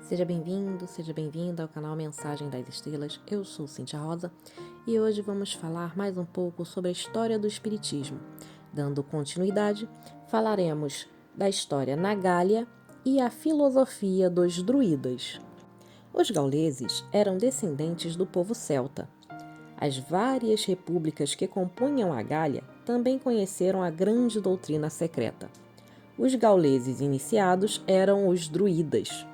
Seja bem-vinda ao canal Mensagem das Estrelas. Eu sou Cíntia Rosa e hoje vamos falar mais um pouco sobre a história do Espiritismo. Dando continuidade, falaremos da história na Gália e a filosofia dos druidas. Os gauleses eram descendentes do povo celta. As várias repúblicas que compunham a Gália também conheceram a grande doutrina secreta. Os gauleses iniciados eram os druidas.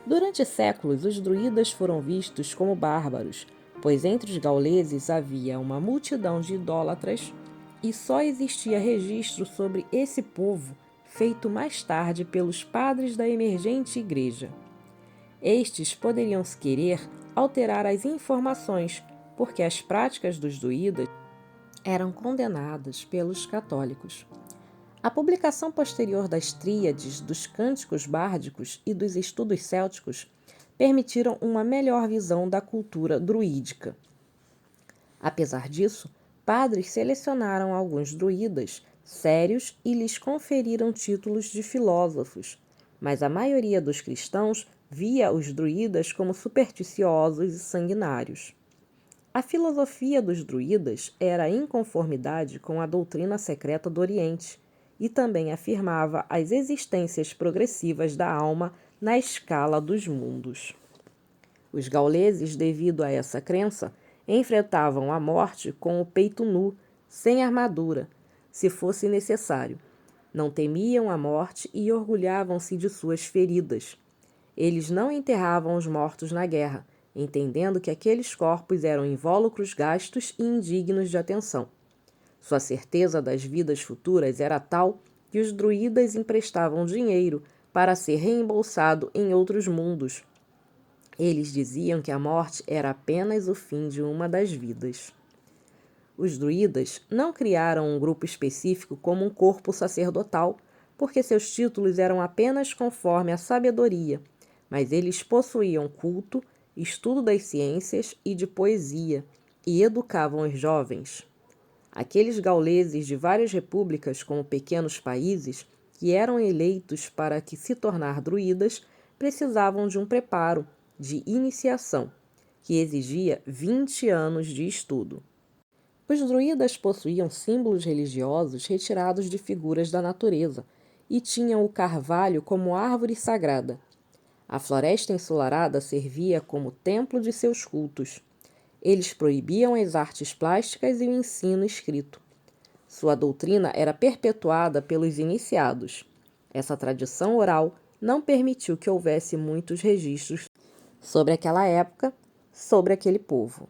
Durante séculos, os druidas foram vistos como bárbaros, pois entre os gauleses havia uma multidão de idólatras e só existia registro sobre esse povo feito mais tarde pelos padres da emergente igreja. Estes poderiam querer alterar as informações, porque as práticas dos druidas eram condenadas pelos católicos. A publicação posterior das tríades, dos cânticos bárdicos e dos estudos célticos permitiram uma melhor visão da cultura druídica. Apesar disso, padres selecionaram alguns druidas sérios e lhes conferiram títulos de filósofos, mas a maioria dos cristãos via os druidas como supersticiosos e sanguinários. A filosofia dos druidas era em conformidade com a doutrina secreta do Oriente, e também afirmava as existências progressivas da alma na escala dos mundos. Os gauleses, devido a essa crença, enfrentavam a morte com o peito nu, sem armadura, se fosse necessário. Não temiam a morte e orgulhavam-se de suas feridas. Eles não enterravam os mortos na guerra, entendendo que aqueles corpos eram invólucros gastos e indignos de atenção. Sua certeza das vidas futuras era tal que os druidas emprestavam dinheiro para ser reembolsado em outros mundos. Eles diziam que a morte era apenas o fim de uma das vidas. Os druidas não criaram um grupo específico como um corpo sacerdotal, porque seus títulos eram apenas conforme a sabedoria, mas eles possuíam culto, estudo das ciências e de poesia, e educavam os jovens. Aqueles gauleses de várias repúblicas como pequenos países, que eram eleitos para que se tornar druidas, precisavam de um preparo, de iniciação, que exigia 20 anos de estudo. Os druidas possuíam símbolos religiosos retirados de figuras da natureza e tinham o carvalho como árvore sagrada. A floresta ensolarada servia como templo de seus cultos. Eles proibiam as artes plásticas e o ensino escrito. Sua doutrina era perpetuada pelos iniciados. Essa tradição oral não permitiu que houvesse muitos registros sobre aquela época, sobre aquele povo.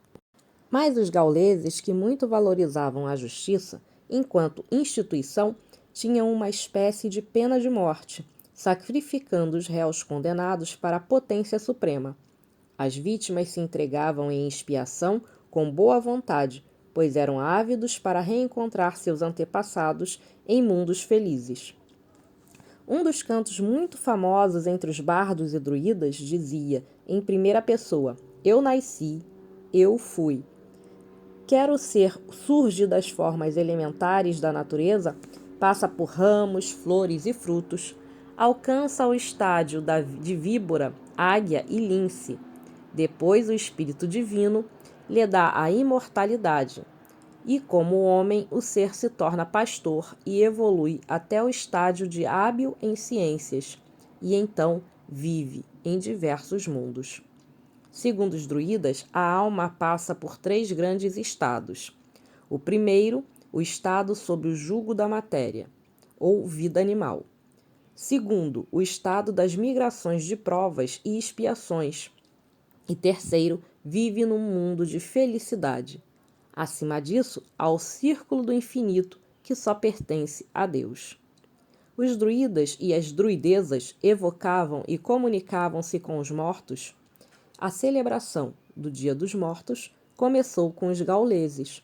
Mas os gauleses, que muito valorizavam a justiça, enquanto instituição, tinham uma espécie de pena de morte, sacrificando os réus condenados para a potência suprema. As vítimas se entregavam em expiação com boa vontade, pois eram ávidos para reencontrar seus antepassados em mundos felizes. Um dos cantos muito famosos entre os bardos e druidas dizia, em primeira pessoa: Eu nasci, eu fui. Quero ser surge das formas elementares da natureza, passa por ramos, flores e frutos, alcança o estádio de víbora, águia e lince. Depois o Espírito Divino lhe dá a imortalidade. E como homem, o ser se torna pastor e evolui até o estádio de hábil em ciências, e então vive em diversos mundos. Segundo os druidas, a alma passa por 3 grandes estados. O primeiro, o estado sob o jugo da matéria, ou vida animal. Segundo, o estado das migrações de provas e expiações. E terceiro, vive num mundo de felicidade. Acima disso, há o círculo do infinito, que só pertence a Deus. Os druidas e as druidesas evocavam e comunicavam-se com os mortos. A celebração do Dia dos Mortos começou com os gauleses,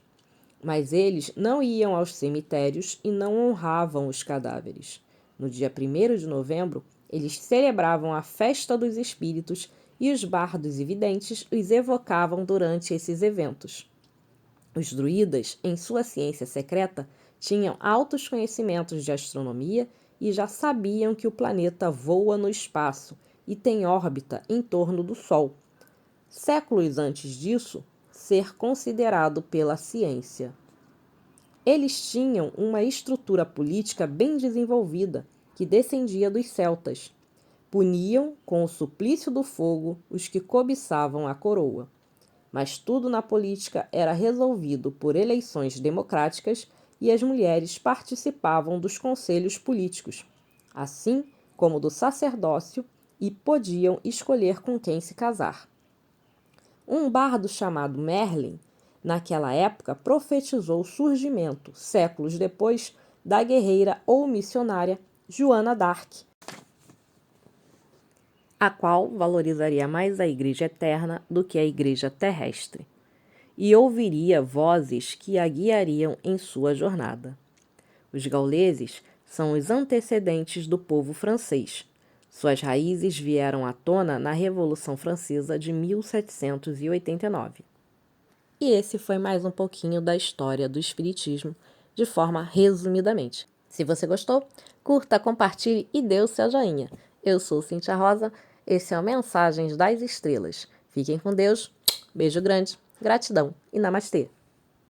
mas eles não iam aos cemitérios e não honravam os cadáveres. No dia 1º de novembro, eles celebravam a festa dos espíritos e os bardos e videntes os evocavam durante esses eventos. Os druidas, em sua ciência secreta, tinham altos conhecimentos de astronomia e já sabiam que o planeta voa no espaço e tem órbita em torno do Sol. Séculos antes disso, ser considerado pela ciência. Eles tinham uma estrutura política bem desenvolvida, que descendia dos celtas. Puniam com o suplício do fogo os que cobiçavam a coroa. Mas tudo na política era resolvido por eleições democráticas e as mulheres participavam dos conselhos políticos, assim como do sacerdócio, e podiam escolher com quem se casar. Um bardo chamado Merlin, naquela época, profetizou o surgimento, séculos depois, da guerreira ou missionária Joana d'Arc, a qual valorizaria mais a Igreja eterna do que a Igreja terrestre, e ouviria vozes que a guiariam em sua jornada. Os gauleses são os antecedentes do povo francês. Suas raízes vieram à tona na Revolução Francesa de 1789. E esse foi mais um pouquinho da história do Espiritismo, de forma resumidamente. Se você gostou, curta, compartilhe e dê o seu joinha. Eu sou Cíntia Rosa, esse é o Mensagens das Estrelas. Fiquem com Deus, beijo grande, gratidão e namastê!